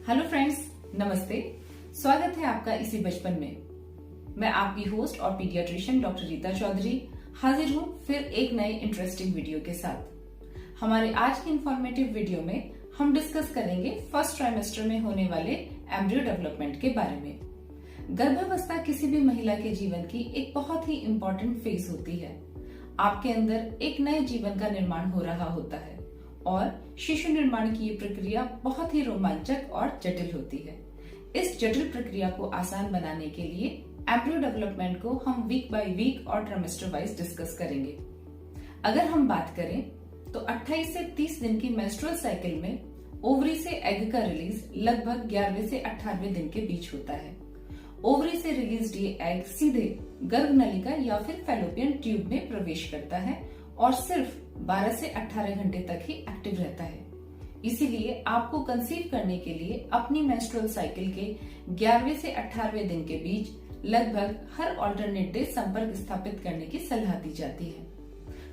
Hello friends, नमस्ते। स्वागत है आपका इसी बचपन में। मैं आपकी होस्ट और पीडियाट्रिशियन डॉक्टर रीता चौधरी हाजिर हूँ फिर एक नए इंटरेस्टिंग वीडियो के साथ। हमारे आज की इंफॉर्मेटिव वीडियो में हम डिस्कस करेंगे फर्स्ट ट्राइमेस्टर में होने वाले एम्ब्रियो डेवलपमेंट के बारे में। गर्भावस्था किसी भी महिला के जीवन की एक बहुत ही इम्पोर्टेंट फेज होती है। आपके अंदर एक नए जीवन का निर्माण हो रहा होता है और शिशु निर्माण की ये प्रक्रिया बहुत ही रोमांचक और जटिल होती है। इस जटिल प्रक्रिया को आसान बनाने के लिए एम्ब्रियो डेवलपमेंट को हम वीक बाय वीक और ट्राइमेस्टर वाइज डिस्कस करेंगे। अगर हम बात करें तो 28 से 30 दिन की मेंस्ट्रुअल साइकिल में ओवरी से एग का रिलीज लगभग 11वें से 18वें दिन के बीच होता है। ओवरी से रिलीज ये एग सीधे गर्भनलिका या फिर फैलोपियन ट्यूब में प्रवेश करता है और सिर्फ 12 से 18 घंटे तक ही एक्टिव रहता है। इसीलिए आपको कंसीव करने के लिए अपनी मेंस्ट्रुअल साइकिल के 11वें से 18वें दिन के बीच लगभग हर ऑल्टरनेट डे संपर्क स्थापित करने की सलाह दी जाती है।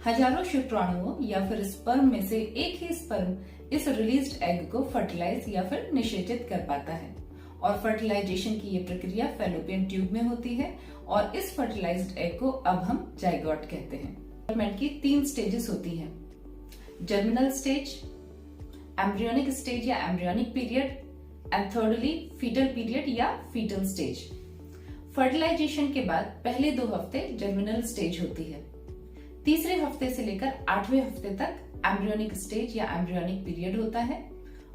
हजारों शुक्राणुओं या फिर स्पर्म में से एक ही स्पर्म इस रिलीज्ड एग को फर्टिलाइज या फिर निषेचित कर पाता है और फर्टिलाइजेशन की ये प्रक्रिया फैलोपियन ट्यूब में होती है और इस फर्टिलाइज्ड एग को अब हम जाइगोट कहते हैं। डेवलपमेंट की 3 स्टेजेस होती हैं: जर्मिनल स्टेज, एम्ब्रियोनिक स्टेज या embryonic period and thirdly foetal period या फीटल स्टेज। फर्टिलाइजेशन के बाद पहले 2 हफ्ते जर्मिनल स्टेज होती है। तीसरे हफ्ते से लेकर 8वें हफ्ते तक एम्ब्रियोनिक स्टेज या एम्ब्रियोनिक पीरियड होता है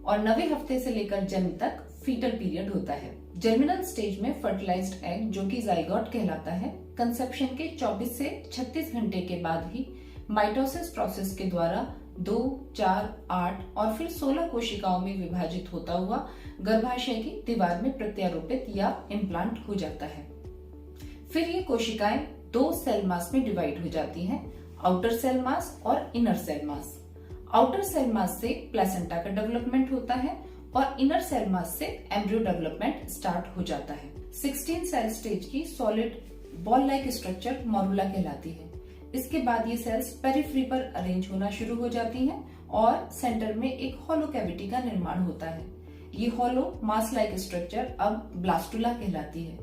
और 9वें हफ्ते से लेकर जन्म तक फीटल पीरियड होता है। जर्मिनल स्टेज में फर्टिलाइज्ड एग जो कि जाइगोट कहलाता है, कंसेप्शन के 24 से 36 घंटे के बाद ही माइटोसिस प्रोसेस के द्वारा 2, 4, 8 और फिर 16 कोशिकाओं में विभाजित होता हुआ गर्भाशय की दीवार में प्रत्यारोपित या इम्प्लांट हो जाता है। फिर ये कोशिकाएं 2 सेल मास में डिवाइड हो जाती हैं, आउटर सेल मास और inner cell mass. Outer cell mass से प्लेसेंटा का डेवलपमेंट होता है और इनर सेल मास से एम्ब्रियो डेवलपमेंट स्टार्ट हो जाता है। 16 सेल स्टेज की सॉलिड बॉल लाइक स्ट्रक्चर मॉरुला कहलाती है। इसके बाद ये सेल्स पेरिफ्री पर अरेंज होना शुरू हो जाती हैं और सेंटर में एक हॉलो कैविटी का निर्माण होता है। ये हॉलो मास लाइक स्ट्रक्चर अब ब्लास्टुला कहलाती है।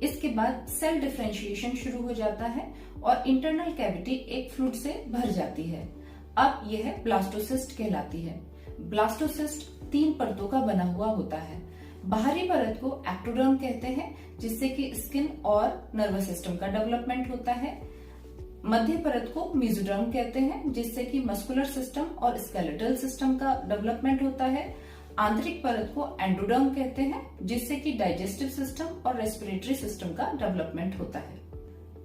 इसके बाद सेल डिफरेंशिएशन शुरू हो जाता है और इंटरनल कैविटी एक फ्लूइड से भर जाती है। अब यह ब्लास्टोसिस्ट कहलाती है। ब्लास्टोसिस्ट 3 परतों का बना हुआ होता है। बाहरी परत को एक्टोडर्म कहते हैं, जिससे कि स्किन और नर्वस सिस्टम का डेवलपमेंट होता है। मध्य परत को मेसोडर्म कहते हैं, जिससे कि मस्कुलर सिस्टम और स्केलेटल सिस्टम का डेवलपमेंट होता है। आंतरिक परत को एंडोडर्म कहते हैं, जिससे कि डाइजेस्टिव सिस्टम और रेस्पिरेटरी सिस्टम का डेवलपमेंट होता है।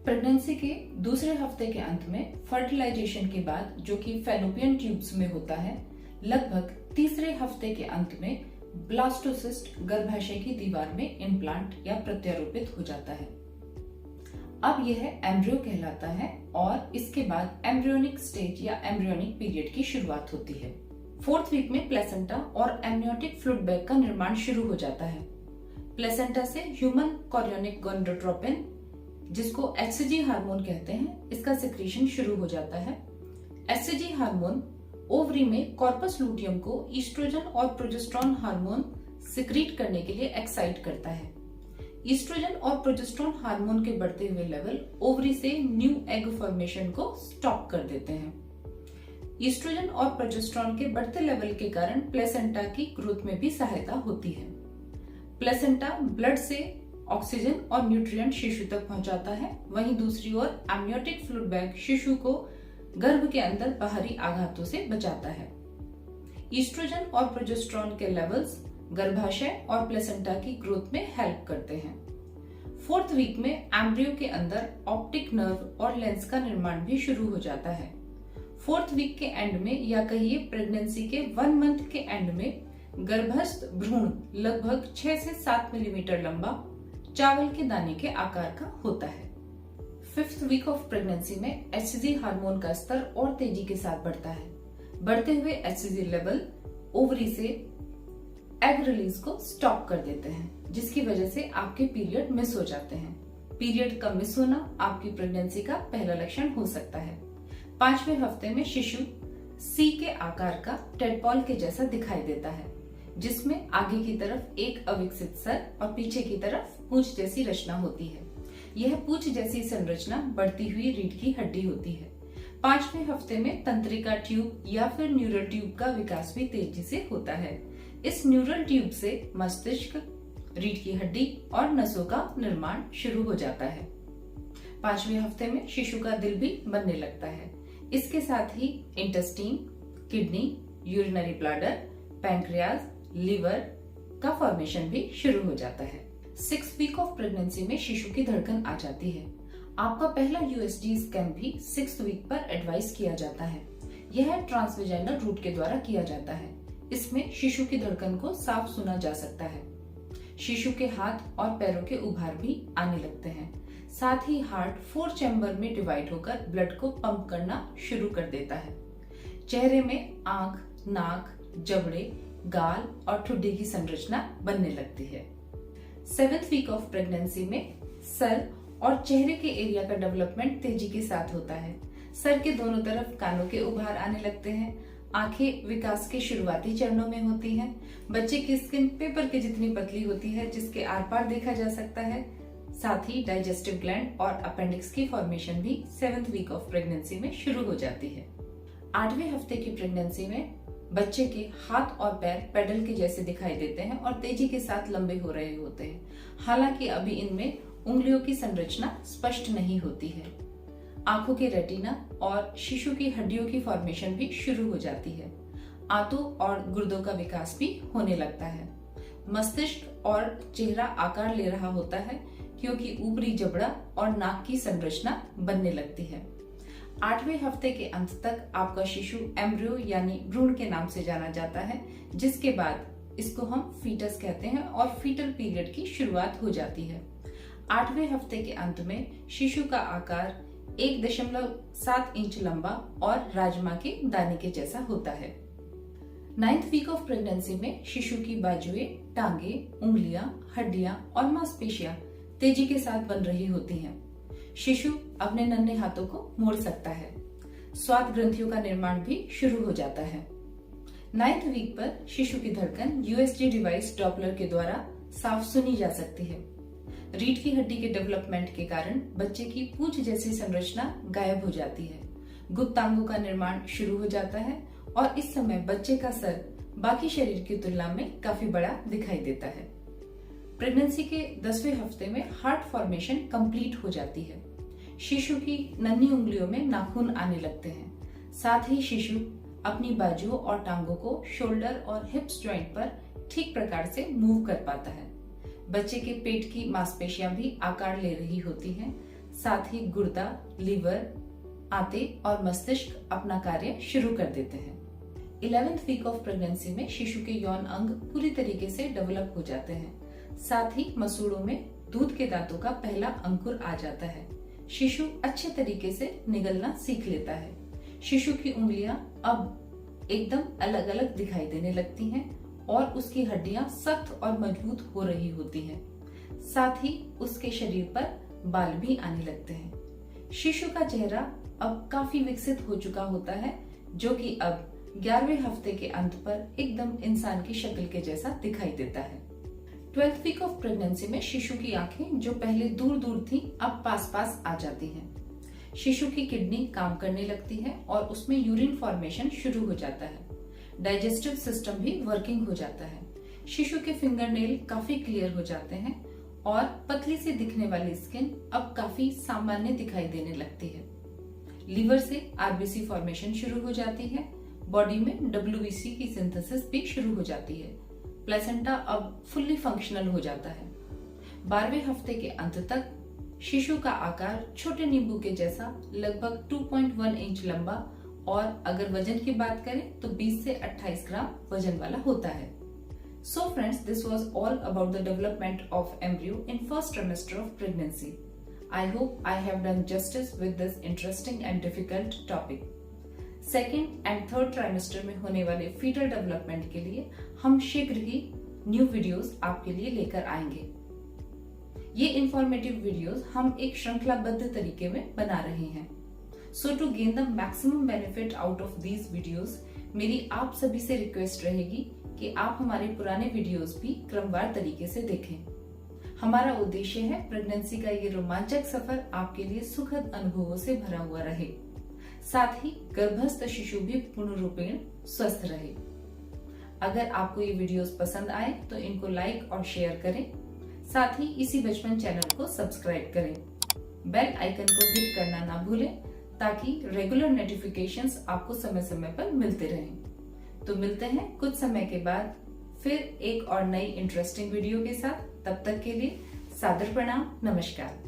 प्रेगनेंसी के दूसरे हफ्ते के अंत में फर्टिलाइजेशन के बाद, जो कि फैलोपियन ट्यूब्स में होता है, लगभग तीसरे हफ्ते के अंत में ब्लास्टोसिस्ट गर्भाशय की दीवार में इम्प्लांट या प्रत्यारोपित हो जाता है। अब यह एम्ब्रियो कहलाता है और इसके बाद एम्ब्रियोनिक स्टेज या एम्ब्रियोनिक पीरियड की शुरुआत होती है। 4th वीक में प्लेसेंटा और एमनियोटिक फ्लूइड बैग का निर्माण शुरू हो जाता है। प्लेसेंटा से ह्यूमन कोरियोनिक गोनाडोट्रोपिन, जिसको एचसीजी हार्मोन कहते हैं, इसका सिक्रीशन शुरू हो जाता है। एचसीजी हार्मोन ओवरी में कॉर्पस लूटियम को ईस्ट्रोजन और प्रोजेस्टेरोन हार्मोन सिक्रीट करने के लिए एक्साइट करता है। ईस्ट्रोजन और प्रोजेस्टेरोन हार्मोन के बढ़ते हुए लेवल ओवरी से न्यू एग फॉर्मेशन को स्टॉप कर देते हैं। ईस्ट्रोजन और प्रोजेस्टेरोन के बढ़ते लेवल के कारण प्लेसेंटा की ग्रोथ में भी सहायता होती है। प्लेसेंटा ब्लड से ऑक्सीजन और न्यूट्रिएंट शिशु तक पहुंचाता है, वहीं दूसरी ओर एमनियोटिक फ्लूइड बैग शिशु को गर्भ के अंदर बाहरी आघातों से बचाता है। ईस्ट्रोजन और प्रोजेस्टेरोन के लेवल्स गर्भाशय और प्लेसेंटा की ग्रोथ में हेल्प करते हैं। 4th वीक में एम्ब्रियो के अंदर ऑप्टिक नर्व और लेंस का निर्माण भी शुरू हो जाता है। 4th वीक के एंड में या कहिए प्रेगनेंसी के 1 मंथ के एंड में गर्भस्थ भ्रूण लगभग 6 से 7 मिलीमीटर लंबा चावल के दाने के आकार का होता है। 5th वीक ऑफ प्रेगनेंसी में एचसीजी हार्मोन का स्तर और तेजी के साथ बढ़ता है। बढ़ते हुए एचसीजी लेवल ओवरी से एग रिलीज को स्टॉप कर देते हैं, जिसकी वजह से आपके पीरियड मिस हो जाते हैं। पीरियड का मिस होना आपकी प्रेगनेंसी का पहला लक्षण हो सकता है। 5वें हफ्ते में शिशु सी के आकार का टेडपॉल के जैसा दिखाई देता है। जिसमें आगे की तरफ एक अविकसित सर और पीछे की तरफ पूंछ जैसी रचना होती है। यह पूंछ जैसी संरचना बढ़ती हुई रीढ़ की हड्डी होती है। 5वें हफ्ते में तंत्रिका ट्यूब या फिर न्यूरल ट्यूब का विकास भी तेजी से होता है। इस न्यूरल ट्यूब से मस्तिष्क, रीढ़ की हड्डी और नसों का निर्माण शुरू हो जाता है। 5वें हफ्ते में शिशु का दिल भी बनने लगता है। इसके साथ ही intestine, kidney, urinary bladder, pancreas, liver का फॉर्मेशन भी शुरू हो जाता है। 6 वीक ऑफ प्रेगनेंसी में शिशु की धड़कन आ जाती है। आपका पहला यूएसजी स्कैन भी 6 वीक पर एडवाइस किया जाता है। यह ट्रांसवेजाइनल रूट के द्वारा किया जाता है। इसमें शिशु की धड़कन को साफ सुना जा सकता है। शिशु के हाथ और पैरों के उभार भी आने लगते हैं। साथ ही हार्ट 4 चैम्बर में डिवाइड होकर ब्लड को पंप करना शुरू कर देता है। चेहरे में आंख, नाक, जबड़े, गाल और ठुड्डी की संरचना बनने लगती है। 7th वीक ऑफ प्रेगनेंसी में सर और चेहरे के एरिया का डेवलपमेंट तेजी के साथ होता है। सर के दोनों तरफ कानों के उभार आने लगते हैं। आंखें विकास के शुरुआती चरणों में होती हैं। बच्चे की स्किन पेपर के जितनी पतली होती है, जिसके आर पार देखा जा सकता है। साथ ही डाइजेस्टिव ग्लैंड और अपेंडिक्स की फॉर्मेशन भी 7th वीक ऑफ प्रेगनेंसी में शुरू हो जाती है। 8वें हफ्ते की प्रेगनेंसी में बच्चे के हाथ और पैर पेडल के जैसे दिखाई देते हैं और तेजी के साथ लंबे हो रहे होते हैं। हालांकि अभी इनमें उंगलियों की संरचना स्पष्ट नहीं होती है। आंखों के रेटिना और शिशु की हड्डियों की फॉर्मेशन भी शुरू हो जाती है। आंतों और गुर्दों का विकास भी होने लगता है। मस्तिष्क और चेहरा आकार ले रहा होता है क्योंकि ऊपरी जबड़ा और नाक की संरचना बनने लगती है। 8वें हफ्ते के अंत तक आपका शिशु एम्ब्रियो यानी भ्रूण के नाम से जाना जाता है, जिसके बाद इसको हम फीटस कहते हैं और फीटल पीरियड की शुरुआत हो जाती है। 8वें हफ्ते के अंत में शिशु का आकार 1.7 इंच लंबा और राजमा के दाने के जैसा होता है। 9th वीक ऑफ प्रेगनेंसी में शिशु की बाजुएं, टांगे, उंगलियां, हड्डियां और मांसपेशियां तेजी के साथ बन रही होती हैं। शिशु अपने नन्हे हाथों को मोड़ सकता है। स्वाद ग्रंथियों का निर्माण भी शुरू हो जाता है। 9th वीक पर शिशु की धड़कन यूएसजी डिवाइस डॉपलर के द्वारा साफ सुनी जा सकती है। रीढ़ की हड्डी के डेवलपमेंट के कारण बच्चे की पूंछ जैसी संरचना गायब हो जाती है। गुप्तांगों का निर्माण शुरू हो जाता है और इस समय बच्चे का सर बाकी शरीर की तुलना में काफी बड़ा दिखाई देता है। प्रेगनेंसी के 10वें हफ्ते में हार्ट फॉर्मेशन कंप्लीट हो जाती है। शिशु की नन्ही उंगलियों में नाखून आने लगते हैं। साथ ही शिशु अपनी बाजुओं और टांगों को शोल्डर और हिप्स जॉइंट पर ठीक प्रकार से मूव कर पाता है। बच्चे के पेट की मांसपेशियां भी आकार ले रही होती हैं। साथ ही गुर्दा, लीवर, आंतें और मस्तिष्क अपना कार्य शुरू कर देते हैं। 11th वीक ऑफ प्रेगनेंसी में शिशु के यौन अंग पूरी तरीके से डेवलप हो जाते हैं। साथ ही मसूड़ों में दूध के दांतों का पहला अंकुर आ जाता है। शिशु अच्छे तरीके से निगलना सीख लेता है। शिशु की उंगलियां अब एकदम अलग अलग दिखाई देने लगती हैं और उसकी हड्डियां सख्त और मजबूत हो रही होती हैं। साथ ही उसके शरीर पर बाल भी आने लगते हैं। शिशु का चेहरा अब काफी विकसित हो चुका होता है, जो कि अब 11वें हफ्ते के अंत पर एकदम इंसान की शक्ल के जैसा दिखाई देता है। 12th वीक ऑफ प्रेगनेंसी में शिशु की आंखें जो पहले दूर दूर थी, अब पास पास आ जाती हैं। शिशु की किडनी काम करने लगती है और उसमें यूरिन फॉर्मेशन शुरू हो जाता है। डाइजेस्टिव सिस्टम भी वर्किंग हो जाता है। शिशु के फिंगरनेल काफी क्लियर हो जाते हैं और पतली सी दिखने वाली स्किन अब काफी सामान्य दिखाई देने लगती है। लीवर से आरबीसी फॉर्मेशन शुरू हो जाती है। बॉडी में डब्ल्यूबीसी की सिंथेसिस भी शुरू हो जाती है। प्लेसेंटा अब फुल्ली फंक्शनल हो जाता है। 12वें हफ्ते के अंत तक शिशु का आकार छोटे नींबू के जैसा लगभग 2.1 इंच लंबा और अगर वजन की बात करें तो 20 से 28 ग्राम वजन वाला होता है। So friends, this was all about the development of embryo in first trimester of pregnancy. I hope I have done justice with this interesting and difficult topic. Second and third trimester में होने वाले fetal development के लिए हम शीघ्र ही new videos आपके लिए लेकर आएंगे। ये इंफॉर्मेटिव वीडियोस हम एक श्रृंखलाबद्ध तरीके में बना रहे हैं। So to gain the maximum benefit out of these videos, मेरी आप सभी से रिक्वेस्ट रहेगी कि आप हमारे पुराने वीडियोस भी क्रमवार तरीके से देखें। हमारा उद्देश्य है प्रेगनेंसी का ये रोमांचक सफर आपके लिए सुखद अनुभवों से भरा हुआ रहे, साथ ही गर्भस्थ शिशु भी पूर्ण रूपेण स्वस्थ रहे। अगर आपको ये वीडियोस पसंद आए तो इनको लाइक और शेयर करें, साथ ही इसी बचपन चैनल को सब्सक्राइब करें। बेल आइकन को हिट करना ना भूलें ताकि रेगुलर नोटिफिकेशंस आपको समय समय पर मिलते रहें। तो मिलते हैं कुछ समय के बाद फिर एक और नई इंटरेस्टिंग वीडियो के साथ। तब तक के लिए सादर प्रणाम, नमस्कार।